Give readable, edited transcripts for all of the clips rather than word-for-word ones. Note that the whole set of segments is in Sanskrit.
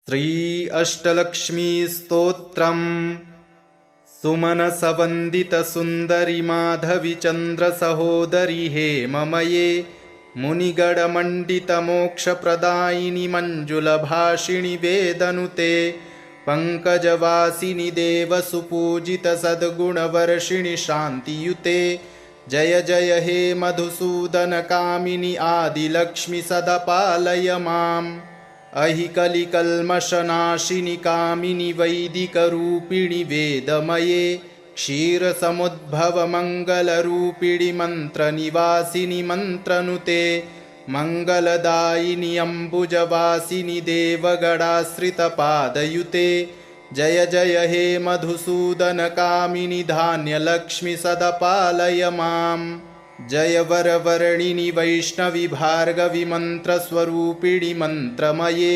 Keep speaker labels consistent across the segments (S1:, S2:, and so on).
S1: श्री अष्टलक्ष्मी स्तोत्रम् सुमनसवन्दित सुन्दरि माधवी चन्द्र सहोदरि हेममये मुनिगणमण्डित मोक्षप्रदायिनि मञ्जुलभाषिणि वेदनुते पंकजवासिनि देव सुपूजित सद्गुणवर्षिणि शान्तियुते जय जय हे मधुसूदन कामिनि आदिलक्ष्मि सदा पालय माम् अहि कलिकल्मषनाशिनि कामिनि वैदिकरूपिणि वेदमये क्षीरसमुद्भवमङ्गलरूपिणि मन्त्रनिवासिनि मन्त्रनुते मङ्गलदायिनि अम्बुजवासिनि देवगणाश्रितपादयुते जय जय हे मधुसूदन कामिनि धान्यलक्ष्मि सदा पालय माम् जय वरवर्णिनि वैष्णवि भार्गवि मन्त्रस्वरूपिणि मन्त्रमये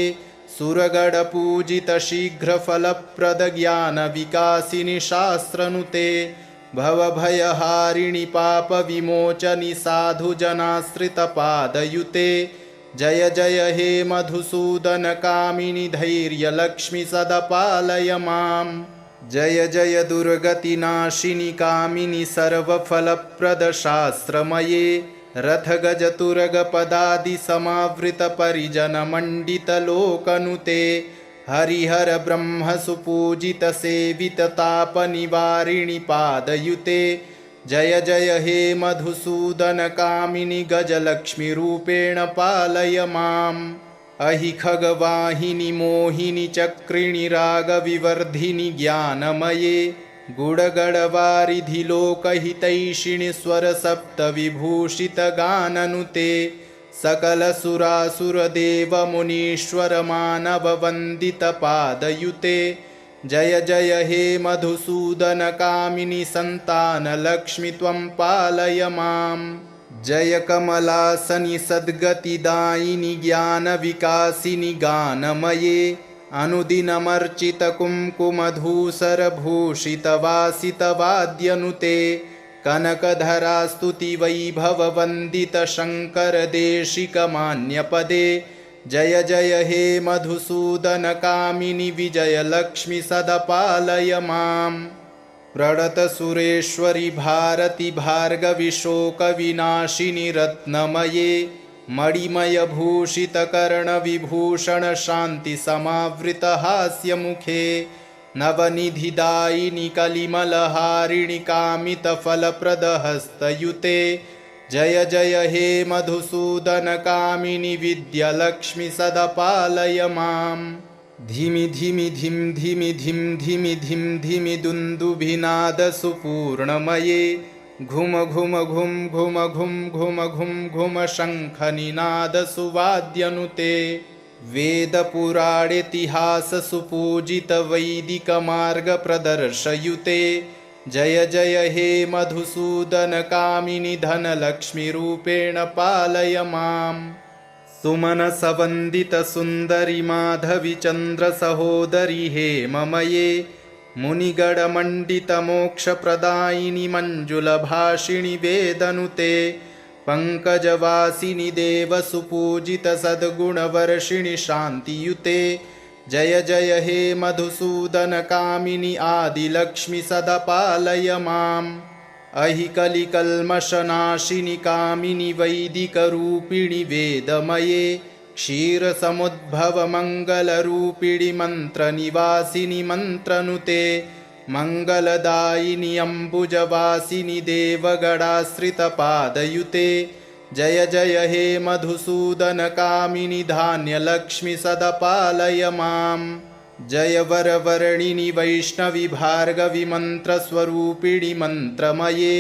S1: सुरगणपूजित शीघ्रफलप्रद ज्ञानविकासिनि शास्त्रनुते भवभयहारिणि पापविमोचनि साधुजनाश्रितपादयुते जय जय हे मधुसूदन कामिनि धैर्यलक्ष्मि सदा पालय माम् जय जय दुर्गतिनाशिनि कामिनि सर्वफलप्रद शास्त्रमये रथगजतुरगपदादि समावृत परिजनमण्डित लोकनुते हरिहर ब्रह्म सुपूजित सेवित तापनिवारिणि पादयुते जय जय हे मधुसूदन कामिनि गजलक्ष्मी रूपेण पालय माम् अहि खगवाहिनि मोहिनि चक्रिणि रागविवर्धिनि ज्ञानमये गुडगडवारिधि लोकहितैषिणि स्वरसप्तविभूषित गाननुते सकलसुरासुरदेवमुनीश्वर मानववन्दित पादयुते जय जय हे मधुसूदन कामिनि सन्तानलक्ष्मि त्वं पालय माम् जय कमलासनि सद्गतिदायिनि ज्ञानविकासिनि गानमये अनुदिनमर्चित कुङ्कुमधूसरभूषितवासितवाद्यनुते कनकधरास्तुति वैभववन्दित शङ्करदेशिकमान्यपदे जय जय हे मधुसूदन कामिनि विजयलक्ष्मि सदा पालय माम् प्रणत सुरेश्वरि भारति भार्गवि शोकविनाशिनि रत्नमये मणिमयभूषित कर्णविभूषण शान्ति समावृत हास्यमुखे नवनिधिदायिनि कलिमलहारिणि कामितफलप्रदहस्तयुते जय जय हे मधुसूदन कामिनि विद्यालक्ष्मि सदा पालय माम् धिमि धिमि धिम धिमि धिम धिमि धिम धिमि दुन्दुभिनाद सुपूर्णमये घुम घुम घुम घुम घुम घुम घुम घुम शङ्खनिनाद सुवाद्यनुते वेदपुराणेतिहास सुपूजित वैदिक मार्ग प्रदर्शयुते जय जय हे मधुसूदन कामिनि धनलक्ष्मी रूपेण पालय माम् सुमनसवन्दित सुन्दरि माधवी चन्द्र सहोदरि हेममये मुनिगणमण्डित मोक्षप्रदायिनि मञ्जुलभाषिणि वेदनुते पंकजवासिनि देव सुपूजित सद्गुणवर्षिणि शान्तियुते जय जय हे मधुसूदन कामिनि आदिलक्ष्मि सदा पालय माम् अहि कलिकल्मषनाशिनि कामिनि वैदिकरूपिणि वेदमये क्षीरसमुद्भवमङ्गलरूपिणि मन्त्रनिवासिनि मन्त्रनुते मङ्गलदायिनि अम्बुजवासिनि देवगणाश्रितपादयुते जय जय हे मधुसूदन कामिनि धान्यलक्ष्मि सदा पालय माम् जय वरवर्णिनि वैष्णवि भार्गवि मन्त्रस्वरूपिणि मन्त्रमये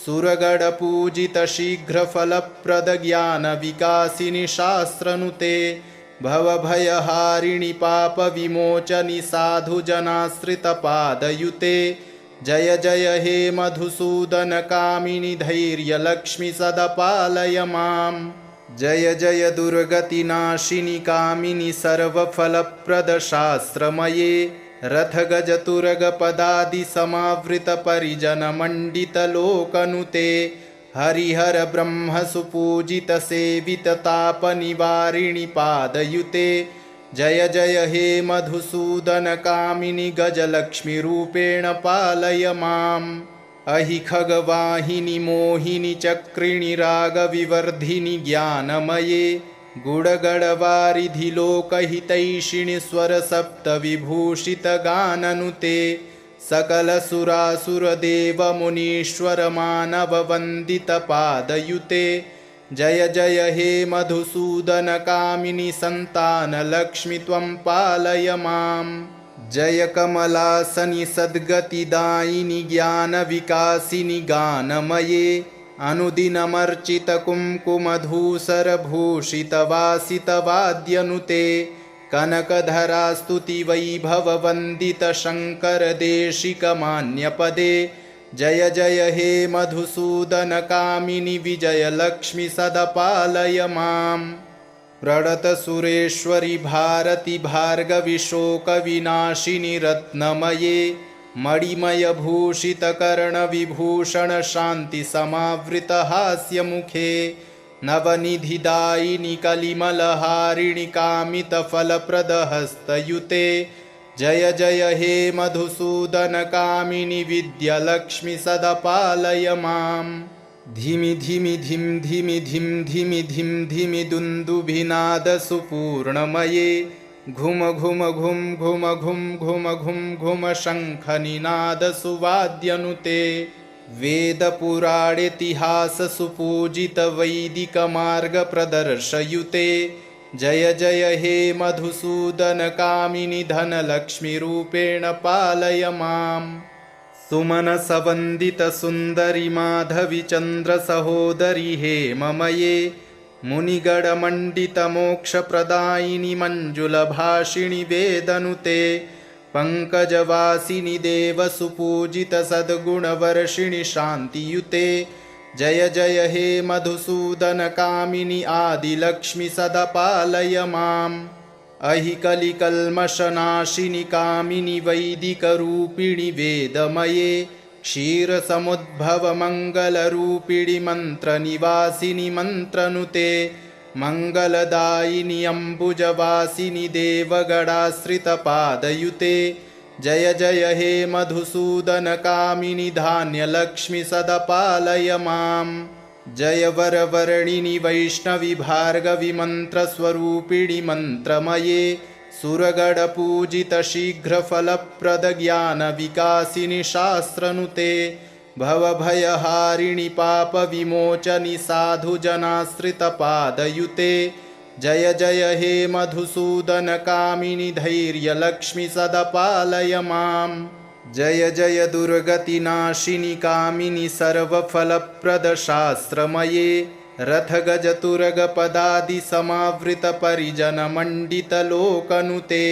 S1: सुरगणपूजित शीघ्रफलप्रद ज्ञानविकासिनि शास्त्रनुते भवभयहारिणि पापविमोचनि साधुजनाश्रितपादयुते जय जय हे मधुसूदन कामिनि धैर्यलक्ष्मि सदा पालय माम् जय जय दुर्गतिनाशिनि कामिनि सर्वफलप्रद शास्त्रमये रथगजतुरगपदादि समावृत परिजनमण्डित लोकनुते हरिहर ब्रह्म सुपूजित सेवित तापनिवारिणि पादयुते जय जय हे मधुसूदनकामिनि गजलक्ष्मीरूपेण पालय माम् अहि खगवाहिनि मोहिनि चक्रिणि रागविवर्धिनि ज्ञानमये गुडगडवारिधि लोकहितैषिणि स्वरसप्तविभूषितगाननुते सकलसुरासुरदेवमुनीश्वरमानववन्दितपादयुते जय जय हे मधुसूदनकामिनि सन्तानलक्ष्मि त्वं पालय माम् जय कमलासनि सद्गतिदायिनि ज्ञानविकासिनि गानमये अनुदिनमर्चितकुङ्कुमधूसरभूषितवासितवाद्यनुते कनकधरास्तुतिवैभववन्दितशङ्करदेशिकमान्यपदे जय जय हे मधुसूदनकामिनि विजयलक्ष्मि सदपालय माम् प्रणतसुरेश्वरि भारति भार्गवि शोकविनाशिनि रत्नमये मणिमयभूषितकर्णविभूषणशान्तिसमावृतहास्यमुखे नवनिधिदायिनि कलिमलहारिणि कामितफलप्रदहस्तयुते जय जय हे मधुसूदनकामिनि विद्यालक्ष्मि सदपालय माम् धिमि धिमि धिं धिमि धिं धिमि धिं धिमि दुन्दुभिनादसुपूर्णमये घुम घुम घुं घुम घुं घुम घुं घुम शङ्खनिनादसुवाद्यनुते वेदपुराणेतिहाससुपूजितवैदिकमार्गप्रदर्शयुते जय जय हे मधुसूदनकामिनि धनलक्ष्मीरूपेण पालय माम् सुमनसवन्दितसुन्दरि माधवि चन्द्रसहोदरि हेममये मुनिगणमण्डितमोक्षप्रदायिनि मञ्जुलभाषिणि वेदनुते पङ्कजवासिनि देवसुपूजितसद्गुणवर्षिणि शान्तियुते जय जय हे मधुसूदनकामिनि आदिलक्ष्मि सदपालय माम् अहि कलिकल्मषनाशिनि कामिनि वैदिकरूपिणि वेदमये क्षीरसमुद्भवमङ्गलरूपिणि मन्त्रनिवासिनि मन्त्रनुते मङ्गलदायिनि अम्बुजवासिनि देवगणाश्रितपादयुते जय जय हे मधुसूदनकामिनि धान्यलक्ष्मि सदपालय माम् जय वरवर्णिनि वैष्णवि भार्गवि मन्त्रस्वरूपिणि मन्त्रमये सुरगणपूजितशीघ्रफलप्रदज्ञानविकासिनि शास्त्रनुते भवभयहारिणि पापविमोचनि साधुजनाश्रितपादयुते जय जय हे मधुसूदनकामिनि धैर्यलक्ष्मि सदपालय माम् जय जय दुर्गतिनाशिनि कामिनि सर्वफलप्रदशास्त्रमये रथगजतुरगपदादिसमावृतपरिजनमण्डितलोकनुते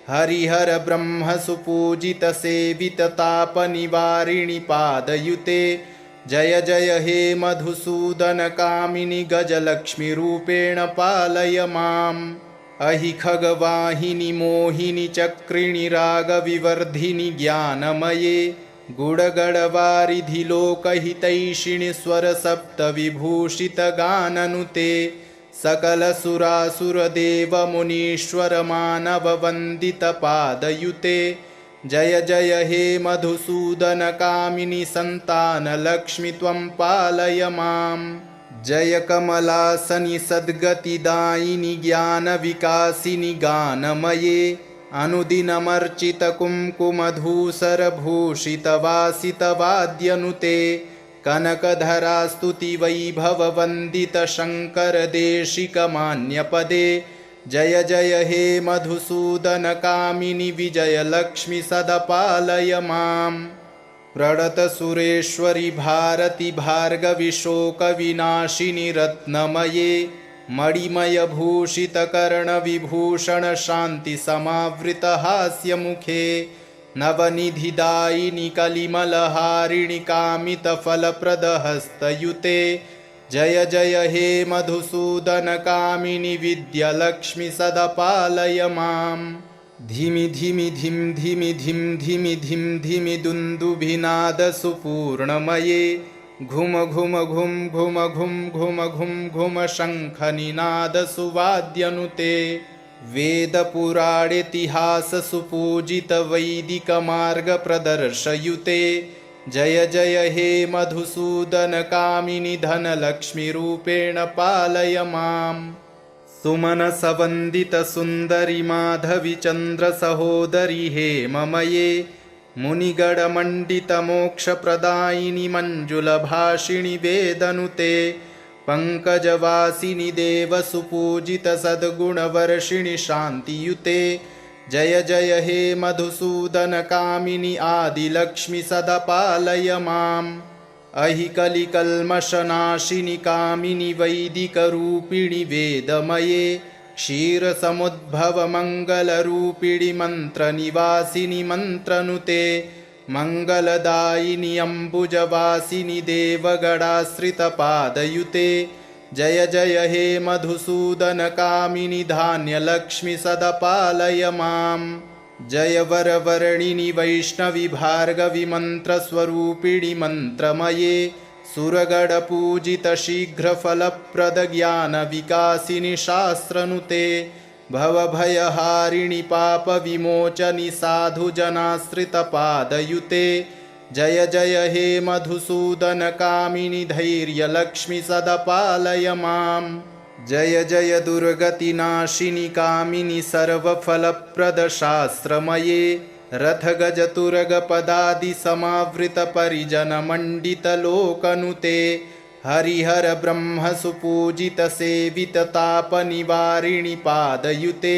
S1: हरिहर ब्रह्मसुपूजितसेविततापनिवारिणि पादयुते जय जय हे मधुसूदनकामिनि गजलक्ष्मीरूपेण पालय माम् अहि खगवाहिनि मोहिनि चक्रिणि रागविवर्धिनि ज्ञानमये गुडगडवारिधि लोकहितैषिणि स्वरसप्तविभूषितगाननुते सकलसुरासुरदेवमुनीश्वरमानववन्दितपादयुते जय जय हे मधुसूदनकामिनि सन्तानलक्ष्मि त्वं पालय माम् जय कमलासनि सद्गतिदायिनि ज्ञानविकासिनि गानमये अनुदिनमर्चितकुङ्कुमधूसरभूषितवासितवाद्यनुते कनकधरास्तुतिवैभववन्दितशङ्करदेशिकमान्यपदे जय जय हे मधुसूदनकामिनि विजयलक्ष्मि सदपालय माम् प्रणतसुरेश्वरि भारति भार्गवि शोकविनाशिनि रत्नमये मणिमयभूषितकर्णविभूषणशान्तिसमावृतहास्यमुखे नवनिधिदायिनि कलिमलहारिणि कामितफलप्रदहस्तयुते जय जय हे मधुसूदनकामिनि विद्यालक्ष्मि सदपालय माम् धिमि धिमि धिं धिमि धिं धिमि धिं धिमि दुन्दुभिनादसुपूर्णमये घुम घुम घुं घुम घुं घुम घुं घुम शङ्खनिनादसुवाद्यनुते वेदपुराणेतिहाससुपूजितवैदिकमार्गप्रदर्शयुते जय जय हे मधुसूदनकामिनि धनलक्ष्मीरूपेण पालय माम्। सुमनसवन्दितसुन्दरि माधवि चन्द्रसहोदरि हेममये मुनिगणमण्डितमोक्षप्रदायिनि मञ्जुलभाषिणि वेदनुते पङ्कजवासिनि देवसुपूजितसद्गुणवर्षिणि शान्तियुते जय जय हे मधुसूदनकामिनि आदिलक्ष्मि सदा पालय माम्। अहि कलिकल्मषनाशिनि कामिनि वैदिकरूपिणि वेदमये क्षीरसमुद्भवमङ्गलरूपिणि मन्त्रनिवासिनि मन्त्रनुते मङ्गलदायिनि अम्बुजवासिनि देवगणाश्रितपादयुते जय जय हे मधुसूदनकामिनि धान्यलक्ष्मि सदा पालय माम्। जय वरवर्णिनि वैष्णवि भार्गवि मन्त्रस्वरूपिणि मन्त्रमये सुरगणपूजितशीघ्रफलप्रदज्ञानविकासिनि शास्त्रनुते भवभयहारिणि पापविमोचनि साधुजनाश्रितपादयुते जय जय हे मधुसूदनकामिनि धैर्यलक्ष्मि सदा पालय माम्। जय जय दुर्गतिनाशिनि कामिनि सर्वफलप्रदशास्त्रमये रथगजतुरगपदादिसमावृतपरिजनमण्डितलोकनुते हरिहरब्रह्मसुपूजितसेविततापनिवारिणि पादयुते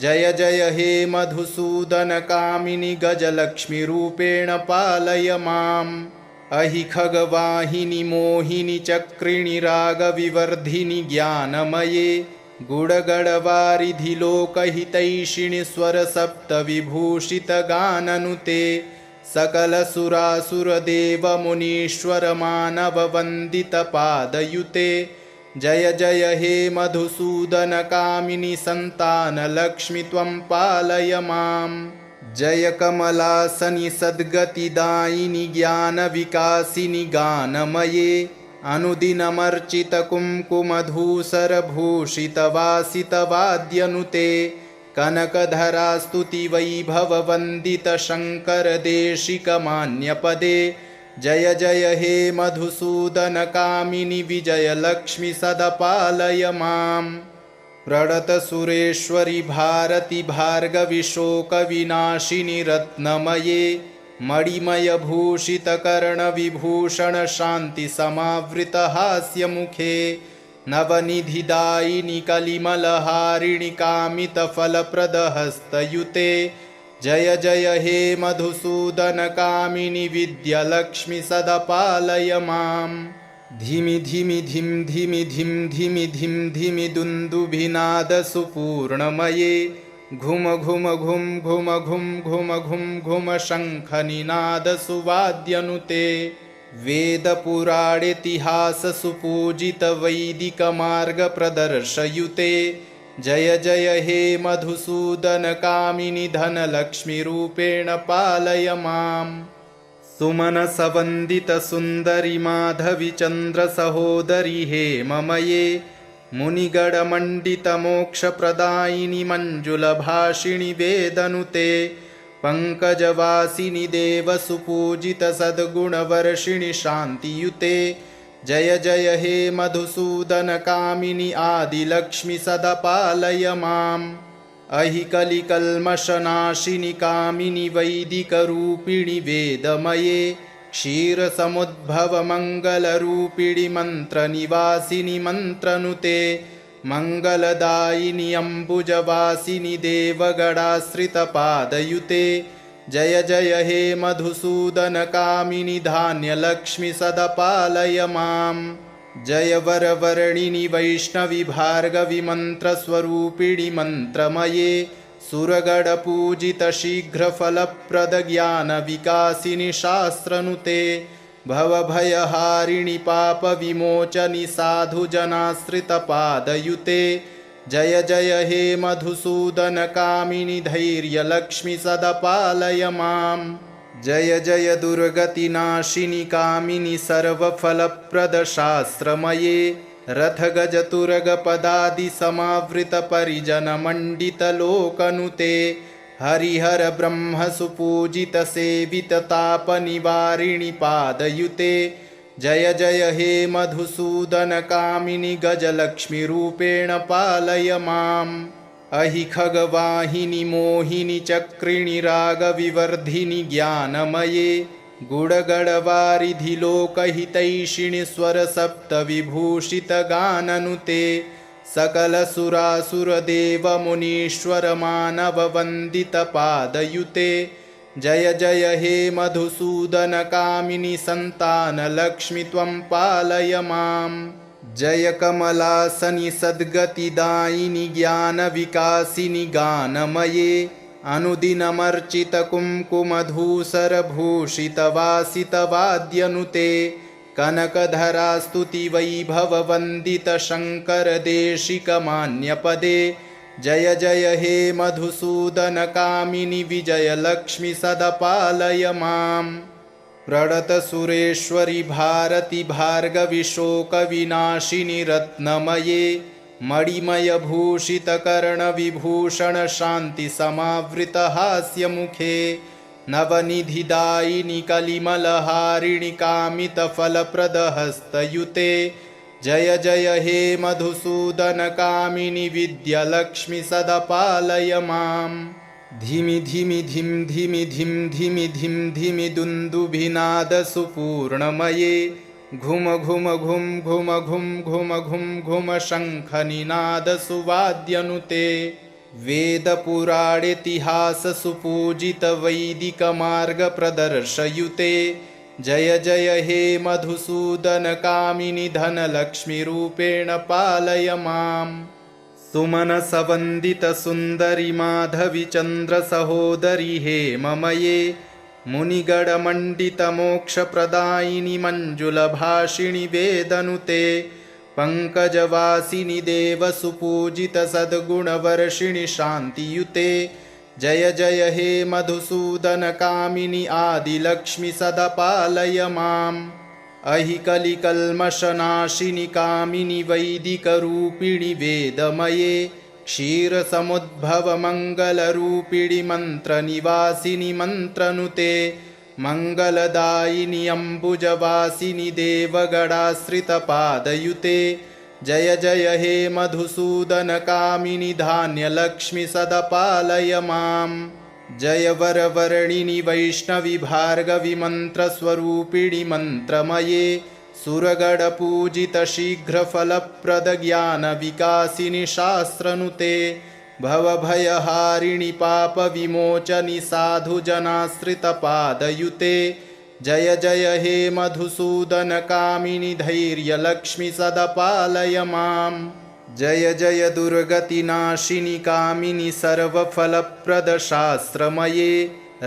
S1: जय जय हे मधुसूदनकामिनि गजलक्ष्मीरूपेण पालय माम्। अहि खगवाहिनि मोहिनि चक्रिणि रागविवर्धिनि ज्ञानमये गुडगडवारिधि लोकहितैषिणि स्वरसप्तविभूषितगाननुते सकलसुरासुरदेवमुनीश्वरमानववन्दितपादयुते जय जय हे मधुसूदनकामिनि सन्तानलक्ष्मि त्वं पालय माम्। जय कमलासनि सद्गतिदायिनि ज्ञानविकासिनि गानमये अनुदिनमर्चितकुङ्कुमधूसरभूषितवासितवाद्यनुते कनकधरास्तुतिवैभववन्दितशङ्करदेशिकमान्यपदे जय जय हे मधुसूदनकामिनि विजयलक्ष्मि सदा पालय माम्। प्रणतसुरेश्वरि भारति भार्गवि शोकविनाशिनि रत्नमये मणिमयभूषितकर्णविभूषणशान्तिसमावृतहास्यमुखे नवनिधिदायिनि कलिमलहारिणि कामितफलप्रदहस्तयुते जय जय हे मधुसूदनकामिनि विद्यालक्ष्मि सदा पालय माम्। धिमि धिमि धिं धिमि धिं धिमि धिं धिमि दुन्दुभिनादसुपूर्णमये घुम घुम घुं घुम घुं घुम घुं घुम शङ्खनिनादसुवाद्यनुते वेदपुराणेतिहाससुपूजितवैदिकमार्गप्रदर्शयुते जय जय हे मधुसूदनकामिनि धनलक्ष्मीरूपेण पालय माम्। सुमनसवन्दितसुन्दरि माधवि चन्द्रसहोदरि हेममये मुनिगणमण्डितमोक्षप्रदायिनि मञ्जुलभाषिणि वेदनुते पङ्कजवासिनि देवसुपूजितसद्गुणवर्षिणि शान्तियुते जय जय हे मधुसूदनकामिनि आदिलक्ष्मि सदा पालय माम्। अहि कलिकल्मषनाशिनि कामिनि वैदिकरूपिणि वेदमये क्षीरसमुद्भवमङ्गलरूपिणि मन्त्रनिवासिनि मन्त्रनुते मङ्गलदायिनि अम्बुजवासिनि देवगणाश्रितपादयुते जय जय हे मधुसूदनकामिनि धान्यलक्ष्मि सदा पालय माम्। जय वरवर्णिनि वैष्णवि भार्गवि मन्त्रस्वरूपिणि मन्त्रमये सुरगणपूजितशीघ्रफलप्रदज्ञानविकासिनि शास्त्रनुते भवभयहारिणि पापविमोचनि साधुजनाश्रितपादयुते जय जय हे मधुसूदनकामिनि धैर्यलक्ष्मि सदा पालय माम्। जय जय दुर्गतिनाशिनि कामिनि सर्वफलप्रदशास्त्रमये रथगजतुरगपदादिसमावृतपरिजनमण्डितलोकनुते हरिहर ब्रह्मसुपूजितसेविततापनिवारिणि पादयुते जय जय हे मधुसूदनकामिनि गजलक्ष्मीरूपेण पालय माम् अहि खगवाहिनि मोहिनि चक्रिणि रागविवर्धिनि ज्ञानमये गुडगडवारिधि लोकहितैषिणि स्वरसप्तविभूषितगाननुते सकलसुरासुरदेवमुनीश्वरमानववन्दितपादयुते जय जय हे मधुसूदनकामिनि सन्तानलक्ष्मि त्वं पालय माम् जय कमलासनि सद्गतिदायिनि ज्ञानविकासिनि गानमये अनुदिनमर्चितकुङ्कुमधूसरभूषितवासितवाद्यनुते कनकधरास्तुतिवैभववन्दितशङ्करदेशिकमान्यपदे जय जय हे मधुसूदनकामिनि विजयलक्ष्मि सदपालय माम् प्रणतसुरेश्वरि भारति भार्गवि शोकविनाशिनि रत्नमये मणिमयभूषितकर्णविभूषणशान्तिसमावृतहास्यमुखे नवनिधिदायिनि कलिमलहारिणि कामितफलप्रदहस्तयुते जय जय हे मधुसूदनकामिनि विद्यालक्ष्मि सदपालय माम् धिमि धिमि धिं धिमि धिं धिमि धिं धिमि दुन्दुभिनादसुपूर्णमये घुम घुम घुं घुम घुं घुम घुं घुम शङ्खनिनादसुवाद्यनुते वेदपुराणेतिहाससुपूजितवैदिकमार्गप्रदर्शयुते जय जय हे मधुसूदनकामिनि धनलक्ष्मीरूपेण पालय माम् सुमनसवन्दितसुन्दरि माधवि चन्द्रसहोदरि हेममये मुनिगणमण्डितमोक्षप्रदायिनि मञ्जुलभाषिणि वेदनुते पङ्कजवासिनि देवसुपूजितसद्गुणवर्षिणि शान्तियुते जय जय हे मधुसूदनकामिनि आदिलक्ष्मि सदपालय माम् अहि कलिकल्मषनाशिनि कामिनि वैदिकरूपिणि वेदमये क्षीरसमुद्भवमङ्गलरूपिणि मन्त्रनिवासिनि मन्त्रनुते मङ्गलदायिनि अम्बुजवासिनि देवगणाश्रितपादयुते जय जय हे मधुसूदनकामिनि धान्यलक्ष्मि सदपालय माम् जय वरवर्णिनि वैष्णवि भार्गवि मन्त्रस्वरूपिणि मन्त्रमये सुरगणपूजितशीघ्रफलप्रदज्ञानविकासिनि शास्त्रनुते भवभयहारिणि पापविमोचनि साधुजनाश्रितपादयुते जय जय हे मधुसूदनकामिनि धैर्यलक्ष्मि सदपालय माम् जय जय दुर्गतिनाशिनि कामिनि सर्वफलप्रदशास्त्रमये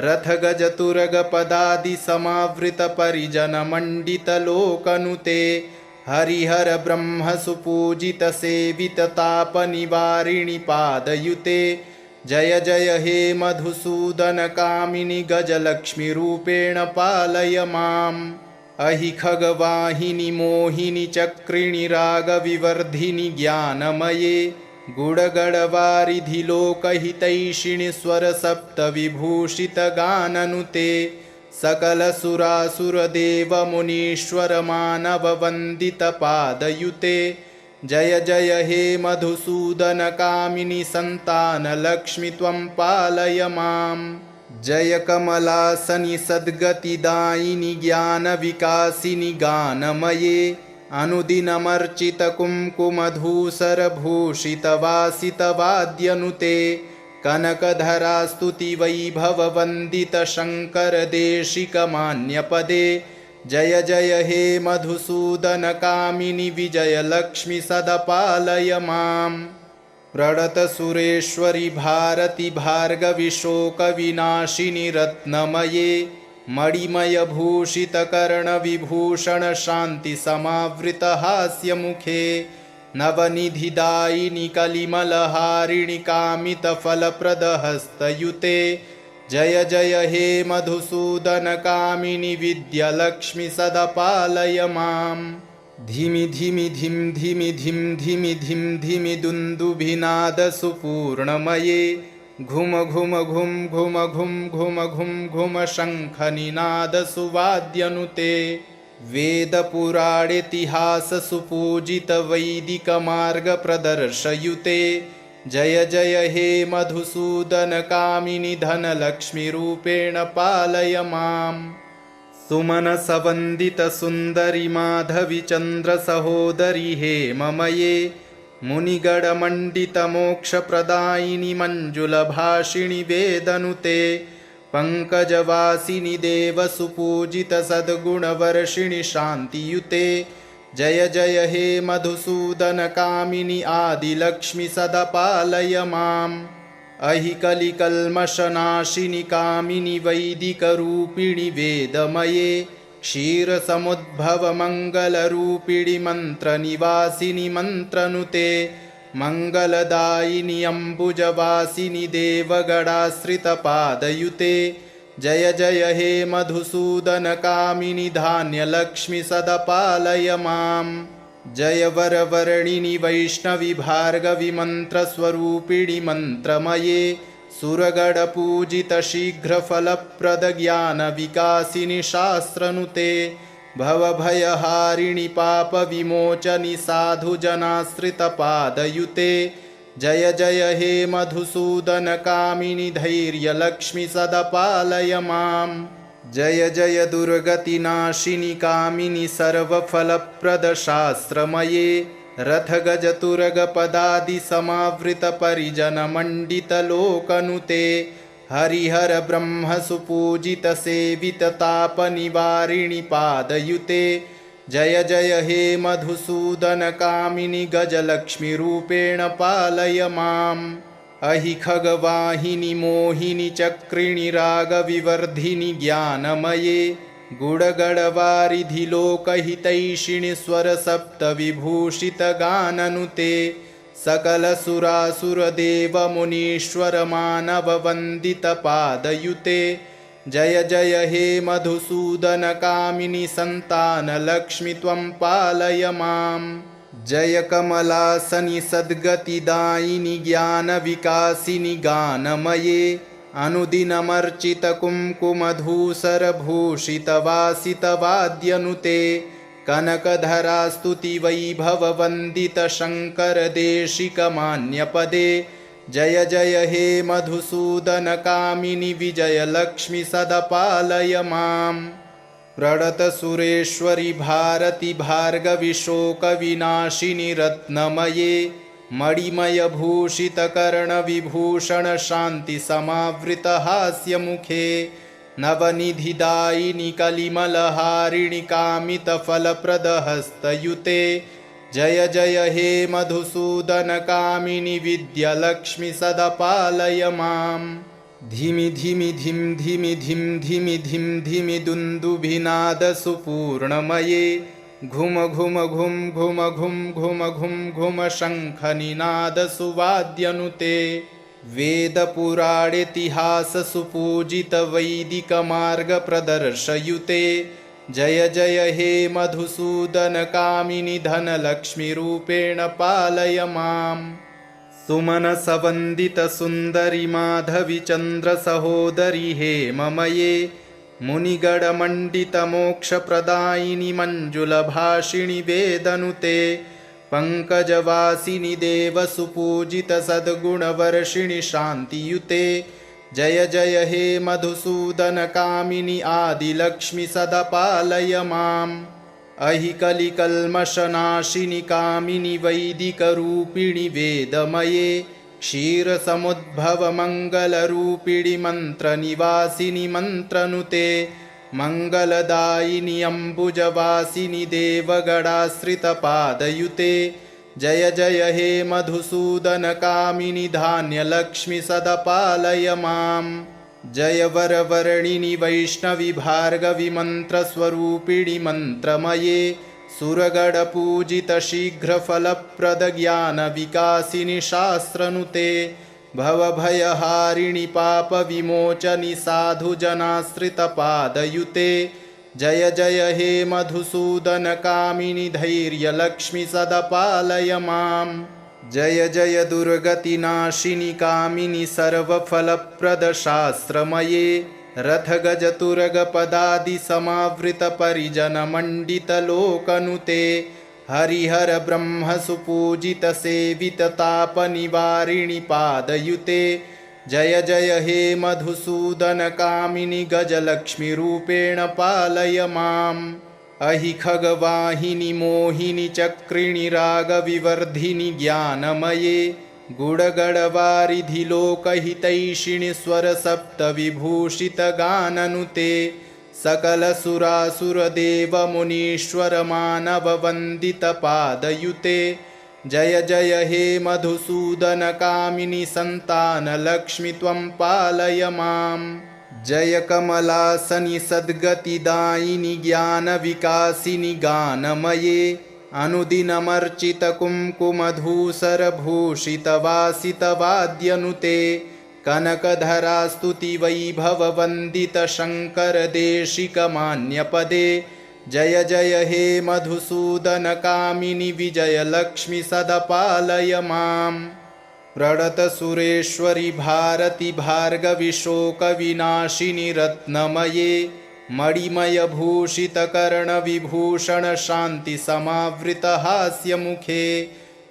S1: रथगजतुरगपदादिसमावृतपरिजनमण्डितलोकनुते हरिहर ब्रह्मसुपूजितसेविततापनिवारिणि पादयुते जय जय हे मधुसूदनकामिनि गजलक्ष्मीरूपेण पालय माम् अहि खगवाहिनि मोहिनि चक्रिणि रागविवर्धिनि ज्ञानमये गुडगडवारिधि लोकहितैषिणि स्वरसप्तविभूषितगाननुते सकलसुरासुरदेवमुनीश्वरमानववन्दितपादयुते जय जय हे मधुसूदनकामिनि सन्तानलक्ष्मि त्वं पालय माम् जय कमलासनि सद्गतिदायिनि ज्ञानविकासिनि गानमये अनुदिनमर्चितकुङ्कुमधूसरभूषितवासितवाद्यनुते कनकधरास्तुतिवैभववन्दितशङ्करदेशिकमान्यपदे जय जय हे मधुसूदनकामिनि विजयलक्ष्मि सदपालय माम् प्रणतसुरेश्वरि भारति भार्गवि शोकविनाशिनि रत्नमये मणिमयभूषितकर्णविभूषणशान्तिसमावृतहास्यमुखे नवनिधिदायिनि कलिमलहारिणि कामितफलप्रदहस्तयुते जय जय हे मधुसूदनकामिनि विद्यालक्ष्मि सदपालय माम् धिमि धिमि धिं धिमि धिं धिमि धिं धिमि दुन्दुभिनादसुपूर्णमये घुम घुम घुं घुम घुं घुम घुं घुम शङ्खनिनादसुवाद्यनुते वेदपुराणेतिहाससुपूजितवैदिकमार्गप्रदर्शयुते जय जय हे मधुसूदनकामिनि धनलक्ष्मीरूपेण पालय माम् सुमनसवन्दितसुन्दरि माधवि चन्द्रसहोदरि हेममये मुनिगणमण्डितमोक्षप्रदायिनि मञ्जुलभाषिणि वेदनुते पङ्कजवासिनि देवसुपूजितसद्गुणवर्षिणि शान्तियुते जय जय हे मधुसूदनकामिनि आदिलक्ष्मि सदा पालय माम् अहिकलिकल्मषनाशिनि कामिनि वैदिकरूपिणि वेदमये क्षीरसमुद्भवमङ्गलरूपिणि मन्त्रनिवासिनि मन्त्रनुते मङ्गलदायिनि अम्बुजवासिनि देवगणाश्रितपादयुते जय जय हे मधुसूदनकामिनि धान्यलक्ष्मि सदा पालय माम् जय वरवर्णिनि वैष्णवि भार्गवि मन्त्रस्वरूपिणि मन्त्रमये सुरगणपूजितशीघ्रफलप्रदज्ञानविकासिनि शास्त्रनुते भवभयहारिणि पापविमोचनि साधुजनाश्रितपादयुते जय जय हे मधुसूदनकामिनि धैर्यलक्ष्मि सदा पालय माम् जय जय दुर्गतिनाशिनि कामिनि सर्वफलप्रदशास्त्रमये रथगजतुरगपदादिसमावृतपरिजनमण्डितलोकनुते हरिहर ब्रह्मसुपूजितसेविततापनिवारिणि पादयुते जय जय हे मधुसूदनकामिनि गजलक्ष्मीरूपेण पालय माम् अहि खगवाहिनि मोहिनि चक्रिणि रागविवर्धिनि ज्ञानमये गुडगडवारिधि लोकहितैषिणि स्वरसप्तविभूषितगाननुते सकलसुरासुरदेवमुनीश्वरमानववन्दितपादयुते जय जय हे मधुसूदनकामिनि सन्तानलक्ष्मि त्वं पालय माम् जय कमलासनि सद्गतिदायिनि ज्ञानविकासिनि गानमये अनुदिनमर्चितकुङ्कुमधूसरभूषितवासितवाद्यनुते कनकधरास्तुतिवैभववन्दितशङ्करदेशिकमान्यपदे जय जय हे मधुसूदनकामिनि विजयलक्ष्मि सदा पालय माम् प्रणतसुरेश्वरि भारति भार्गवि शोकविनाशिनि रत्नमये मणिमयभूषितकर्णविभूषण शान्तिसमावृतहास्यमुखे नवनिधिदायिनि कलिमलहारिणि कामितफलप्रदहस्तयुते जय जय हे मधुसूदनकामिनि विद्यालक्ष्मि सदा पालय माम् धिमि धिमि धिं धिमि धिं धिमि धिं धिमि दुन्दुभिनादसुपूर्णमये घुम घुम घुं घुम घुं घुम घुं घुम शङ्खनिनादसुवाद्यनुते वेदपुराणेतिहाससुपूजितवैदिकमार्गप्रदर्शयुते जय जय हे मधुसूदनकामिनि धनलक्ष्मीरूपेण पालय माम् सुमनसवन्दितसुन्दरि माधवि चन्द्रसहोदरि हेममये मुनिगणमण्डितमोक्षप्रदायिनि मञ्जुलभाषिणि वेदनुते पङ्कजवासिनि देवसुपूजितसद्गुणवर्षिणि शान्तियुते जय जय हे मधुसूदनकामिनि आदिलक्ष्मि सदा पालय माम् अहिकलिकल्मषनाशिनि कामिनि वैदिकरूपिणि वेदमये क्षीरसमुद्भवमङ्गलरूपिणि मन्त्रनिवासिनि मन्त्रनुते मङ्गलदायिनि अम्बुजवासिनि देवगणाश्रितपादयुते जय जय हे मधुसूदनकामिनि धान्यलक्ष्मि सदा पालय माम् जय वरवर्णिनि वैष्णवि भार्गवि मन्त्रस्वरूपिणि मन्त्रमये सुरगणपूजितशीघ्रफलप्रदज्ञानविकासिनि शास्त्रनुते भवभयहारिणि पापविमोचनि साधुजनाश्रितपादयुते जय जय हे मधुसूदनकामिनि धैर्यलक्ष्मि सदपालय माम् जय जय दुर्गतिनाशिनि कामिनि सर्वफलप्रदशास्त्रमये रथगजतुरगपदादिसमावृतपरिजनमण्डितलोकनुते हरिहर ब्रह्मसुपूजितसेविततापनिवारिणि पादयुते जय जय हे मधुसूदनकामिनि गजलक्ष्मीरूपेण पालय माम् अहि खगवाहिनि मोहिनि चक्रिणि रागविवर्धिनि ज्ञानमये गुडगडवारिधि लोकहितैषिणि स्वरसप्तविभूषितगाननुते सकलसुरासुरदेवमुनीश्वरमानववन्दितपादयुते जय जय हे मधुसूदनकामिनि सन्तानलक्ष्मि त्वं पालय माम् जय कमलासनि सद्गतिदायिनि ज्ञानविकासिनि गानमये अनुदिनमर्चितकुङ्कुमधूसरभूषितवासितवाद्यनुते कनकधरास्तुतिवैभववन्दितशङ्करदेशिकमान्यपदे जय जय हे मधुसूदनकामिनि विजयलक्ष्मि सदपालय माम् प्रणतसुरेश्वरि भारति भार्गवि शोकविनाशिनि रत्नमये मणिमयभूषितकर्णविभूषणशान्तिसमावृतहास्यमुखे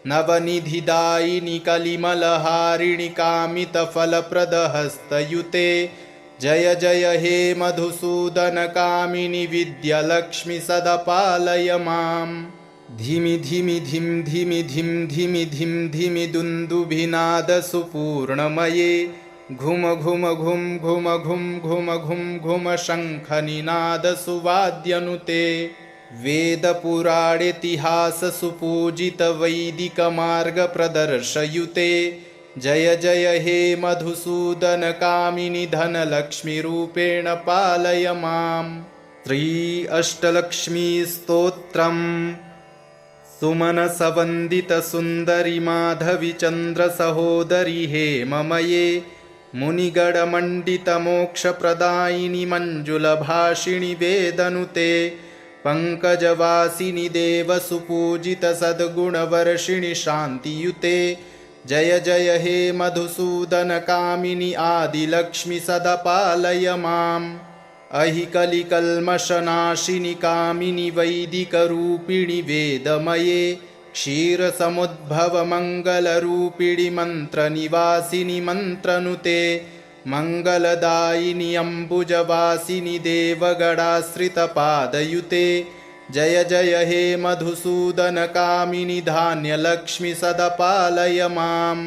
S1: नवनिधिदायिनि कलिमलहारिणि कामितफलप्रदहस्तयुते जय जय हे मधुसूदनकामिनि विद्यालक्ष्मि सदपालय माम् धिमि धिमि धिं धिमि धिं धिमि धिं धिमि दुन्दुभिनादसुपूर्णमये घुम घुम घुं घुम घुं घुम घुं घुम शङ्खनिनादसुवाद्यनुते वेदपुराणेतिहाससुपूजितवैदिकमार्गप्रदर्शयुते जय जय हे मधुसूदनकामिनि धनलक्ष्मीरूपेण पालय माम् श्री अष्टलक्ष्मीस्तोत्रम् सुमनसवन्दितसुन्दरि माधवि चन्द्रसहोदरि हेममये मुनिगणमण्डितमोक्षप्रदायिनि मञ्जुलभाषिणि वेदनुते पङ्कजवासिनि देवसुपूजितसद्गुणवर्षिणि शान्तियुते जय जय हे मधुसूदनकामिनि आदिलक्ष्मि सदपालय माम् अहि कलिकल्मषनाशिनि कामिनि वैदिकरूपिणि वेदमये क्षीरसमुद्भवमङ्गलरूपिणि मन्त्रनिवासिनि मन्त्रनुते मङ्गलदायिनि अम्बुजवासिनि देवगणाश्रितपादयुते जय जय हे मधुसूदनकामिनि धान्यलक्ष्मि सदपालय माम्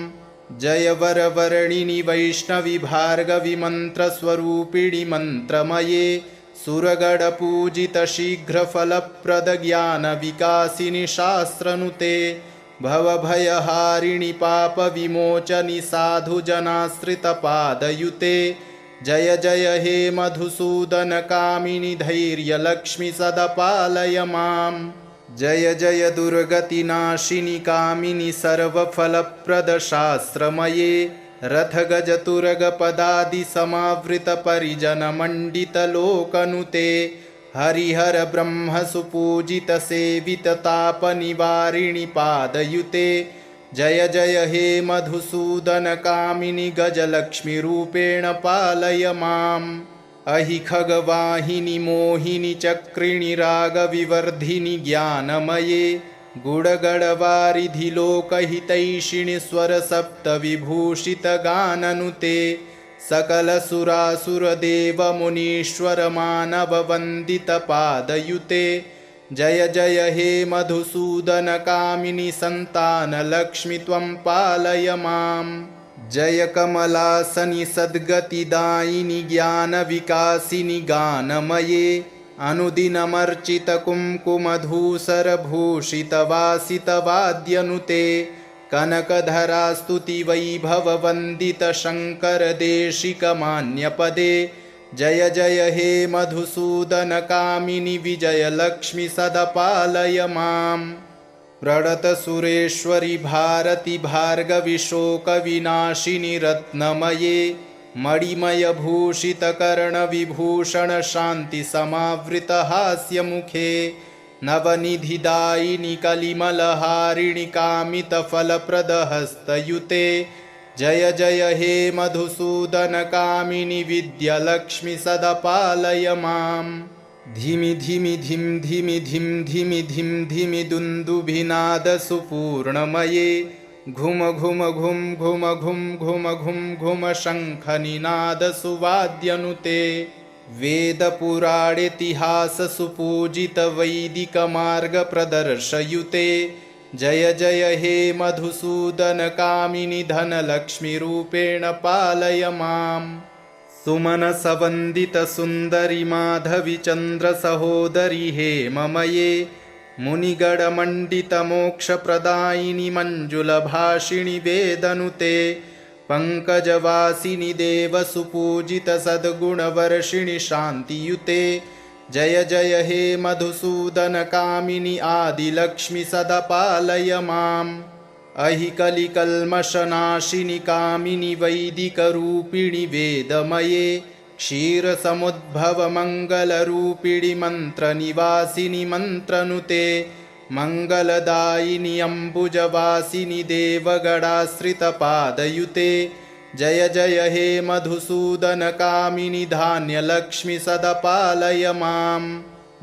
S1: जय वरवर्णिनि वैष्णवि भार्गवि मन्त्रस्वरूपिणि मन्त्रमये सुरगणपूजितशीघ्रफलप्रदज्ञानविकासिनि शास्त्रनुते भवभयहारिणि पापविमोचनि साधुजनाश्रितपादयुते जय जय हे मधुसूदनकामिनि धैर्यलक्ष्मि सदपालय माम् जय जय दुर्गतिनाशिनि कामिनि सर्वफलप्रदशास्त्रमये रथगजतुरगपदादिसमावृतपरिजनमण्डितलोकनुते हरिहर ब्रह्मसुपूजितसेविततापनिवारिणि पादयुते जय जय हे मधुसूदनकामिनि गजलक्ष्मीरूपेण पालय माम् अहि खगवाहिनि मोहिनि चक्रिणि रागविवर्धिनि ज्ञानमये गुडगडवारिधि लोकहितैषिणि स्वरसप्तविभूषितगाननुते सकलसुरासुरदेवमुनीश्वरमानववन्दितपादयुते जय जय हे मधुसूदनकामिनि सन्तानलक्ष्मि त्वं पालय माम् जय कमलासनि सद्गतिदायिनि ज्ञानविकासिनि गानमये अनुदिनमर्चितकुङ्कुमधूसरभूषितवासितवाद्यनुते कनकधरास्तुतिवैभववन्दितशङ्करदेशिकमान्यपदे जय जय हे मधुसूदनकामिनि विजयलक्ष्मि सदपालय माम् प्रणतसुरेश्वरि भारति भार्गवि शोकविनाशिनि रत्नमये मणिमयभूषितकर्णविभूषण शान्तिसमावृतहास्यमुखे नवनिधिदायिनि कलिमलहारिणि कामितफलप्रदहस्तयुते जय जय हे मधुसूदनकामिनि विद्यालक्ष्मि सदा पालय माम् धिमि धिमि धिं धिमि धिं धिमि धिं धिमि दुन्दुभिनादसुपूर्णमये घुम घुम घुम घुम घुम घुम घुम घुम शङ्खनिनादसुवाद्यनुते वेदपुराणेतिहाससुपूजितवैदिकमार्गप्रदर्शयुते जय जय हे मधुसूदनकामिनि धनलक्ष्मीरूपेण पालय माम् सुमनसवन्दितसुन्दरि माधवि चन्द्रसहोदरि हे ममये मुनिगणमण्डितमोक्षप्रदायिनि मञ्जुलभाषिणि वेदनुते पङ्कजवासिनि देवसुपूजितसद्गुणवर्षिणि शान्तियुते जय जय हे मधुसूदनकामिनि आदिलक्ष्मि सदा पालय माम् अहि कलिकल्मषनाशिनि कामिनि वैदिकरूपिणि वेदमये क्षीरसमुद्भवमङ्गलरूपिणि मन्त्रनिवासिनि मन्त्रनुते मङ्गलदायिनि अम्बुजवासिनि देवगणाश्रितपादयुते जय जय हे मधुसूदनकामिनि धान्यलक्ष्मि सदा पालय माम्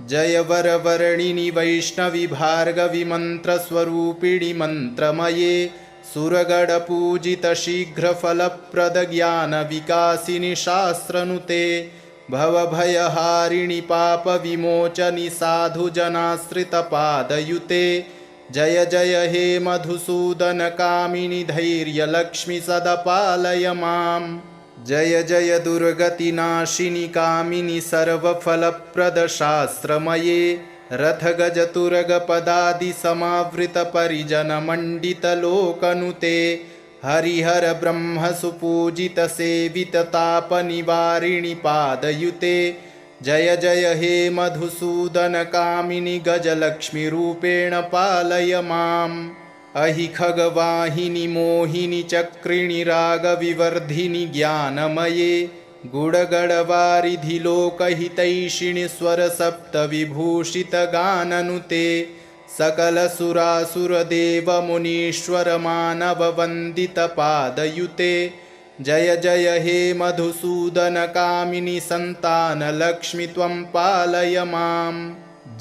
S1: जय वरवर्णिनि वैष्णवि भार्गवि मन्त्रस्वरूपिणि मन्त्रमये सुरगणपूजितशीघ्रफलप्रदज्ञानविकासिनि शास्त्रनुते भवभयहारिणि पापविमोचनि साधुजनाश्रितपादयुते जय जय हे मधुसूदनकामिनि धैर्यलक्ष्मि सदा पालय माम् जय जय दुर्गतिनाशिनि कामिनि सर्वफलप्रदशास्त्रमये रथगजतुरगपदादिसमावृतपरिजनमण्डितलोकनुते हरिहरब्रह्मसुपूजितसेविततापनिवारिणि पादयुते जय जय हे मधुसूदनकामिनि गजलक्ष्मीरूपेण पालय माम् अहि खगवाहिनि मोहिनि चक्रिणि रागविवर्धिनि ज्ञानमये गुडगडवारिधि लोकहितैषिणि स्वरसप्तविभूषितगाननुते सकलसुरासुरदेवमुनीश्वरमानववन्दितपादयुते जय जय हे मधुसूदनकामिनि सन्तानलक्ष्मि त्वं पालय माम्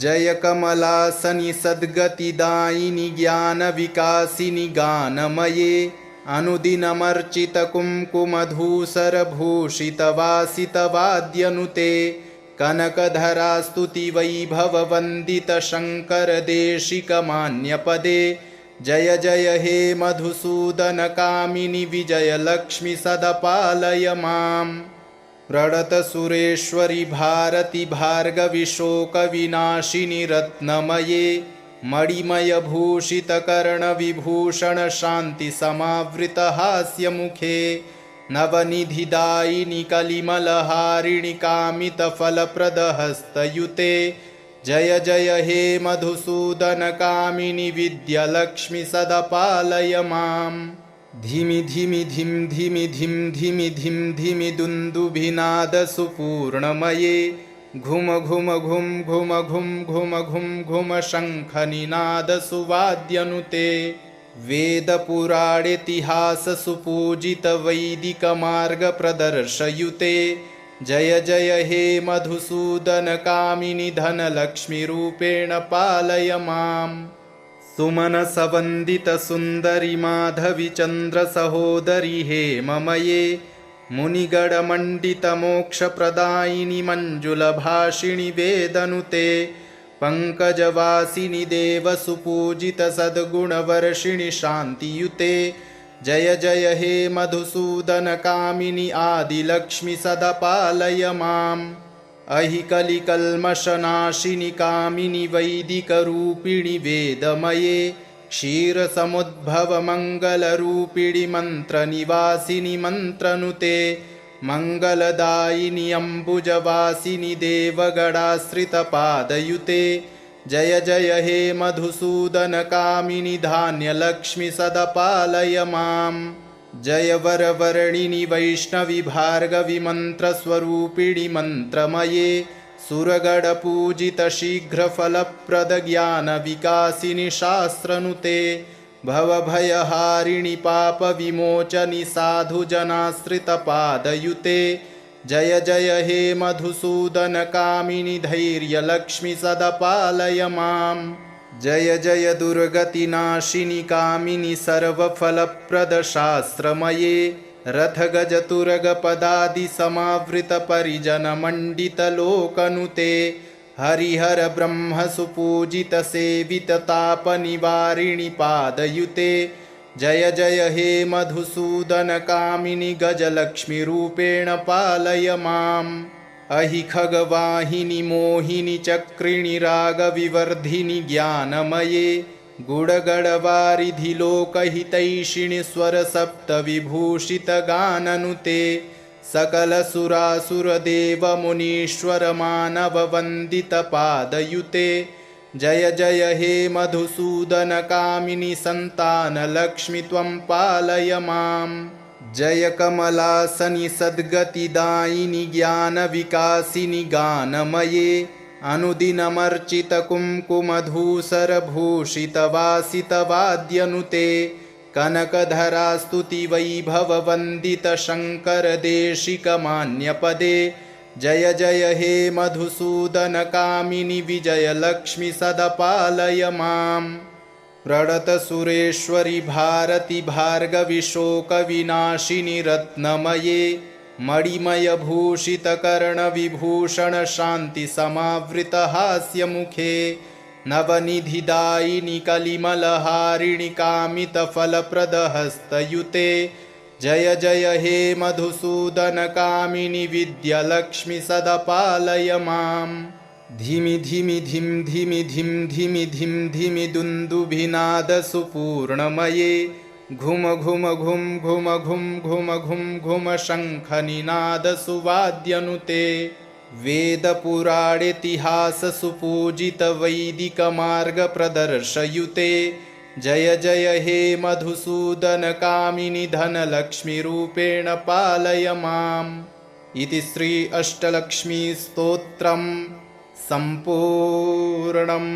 S1: जय कमलासनि सद्गतिदायिनि ज्ञानविकासिनि गानमये अनुदिनमर्चितकुङ्कुमधूसरभूषितवासितवाद्यनुते कनकधरास्तुतिवैभववन्दितशङ्करदेशिकमान्यपदे जय जय हे मधुसूदनकामिनि विजयलक्ष्मि सदा पालय माम् प्रणतसुरेश्वरि भारति भार्गवि शोकविनाशिनि रत्नमये मणिमयभूषितकर्णविभूषण शान्तिसमावृतहास्यमुखे नवनिधिदायिनि कलिमलहारिणि कामितफलप्रदहस्तयुते जय जय हे मधुसूदनकामिनि विद्यालक्ष्मि सदा पालय माम् धिमि धिमि धिं धिमि धिं धिमि धिं धिमि दुन्दुभिनादसुपूर्णमये घुम घुम घुम घुम घुम घुम घुम घुम शङ्खनिनादसुवाद्यनुते वेदपुराणेतिहाससुपूजितवैदिकमार्गप्रदर्शयुते जय जय हे मधुसूदनकामिनि धनलक्ष्मीरूपेण पालय माम् सुमनसवन्दितसुन्दरि माधवि चन्द्रसहोदरि हे ममये मुनिगणमण्डितमोक्षप्रदायिनि मञ्जुलभाषिणि वेदनुते पङ्कजवासिनि देवसुपूजितसद्गुणवर्षिणि शान्तियुते जय जय हे मधुसूदनकामिनि आदिलक्ष्मि सदा पालय माम् अहि कलिकल्मषनाशिनि कामिनि वैदिकरूपिणि वेदमये क्षीरसमुद्भवमङ्गलरूपिणि मन्त्रनिवासिनि मन्त्रनुते मङ्गलदायिनि अम्बुजवासिनि देवगणाश्रितपादयुते जय जय हे मधुसूदनकामिनि धान्यलक्ष्मि सदा पालय माम् जय वरवर्णिनि वैष्णवि भार्गवि मन्त्रस्वरूपिणि मन्त्रमये सुरगणपूजित शीघ्रफलप्रद ज्ञानविकासिनि शास्त्रनुते भवभयहारिणि पापविमोचनि साधुजनाश्रितपादयुते जय जय हे मधुसूदनकामिनि धैर्यलक्ष्मि सदा पालय माम् जय जय दुर्गतिनाशिनि कामिनि सर्वफलप्रदशास्त्रमये रथगजतुरगपदादिसमावृतपरिजनमण्डितलोकनुते हरिहर ब्रह्मसुपूजितसेविततापनिवारिणि पादयुते जय जय हे मधुसूदनकामिनि गजलक्ष्मीरूपेण पालय माम् अहि खगवाहिनि मोहिनि चक्रिणि रागविवर्धिनि ज्ञानमये गुडगडवारिधि लोकहितैषिणि स्वरसप्तविभूषितगाननुते सकलसुरासुरदेवमुनीश्वरमानववन्दितपादयुते जय जय हे मधुसूदनकामिनि सन्तानलक्ष्मि त्वं पालय माम् जय कमलासनि सद्गतिदायिनि ज्ञानविकासिनि गानमये अनुदिनमर्चितकुङ्कुमधूसरभूषितवासितवाद्यनुते कनकधरास्तुतिवैभववन्दितशङ्करदेशिकमान्यपदे जय जय हे मधुसूदनकामिनि विजयलक्ष्मि सदा पालय माम् प्रणतसुरेश्वरि भारति भार्गवि शोकविनाशिनि रत्नमये मणिमयभूषितकर्णविभूषण शान्तिसमावृतहास्यमुखे नवनिधिदायिनि कलिमलहारिणि कामितफलप्रदहस्तयुते जय जय हे मधुसूदनकामिनि विद्यालक्ष्मि सदा पालय माम् धिमि धिमि धिं धिमि धिं धिमि धिं धिमि दुन्दुभिनादसुपूर्णमये घुम घुम घुं घुम घुं घुम घुं घुम शङ्खनिनादसुवाद्यनुते वेदपुराणेतिहाससुपूजितवैदिकमार्गप्रदर्शयुते जय जय हे मधुसूदनकामिनि धनलक्ष्मीरूपेण पालय माम् इति श्री अष्टलक्ष्मीस्तोत्रम् सम्पूर्णम्।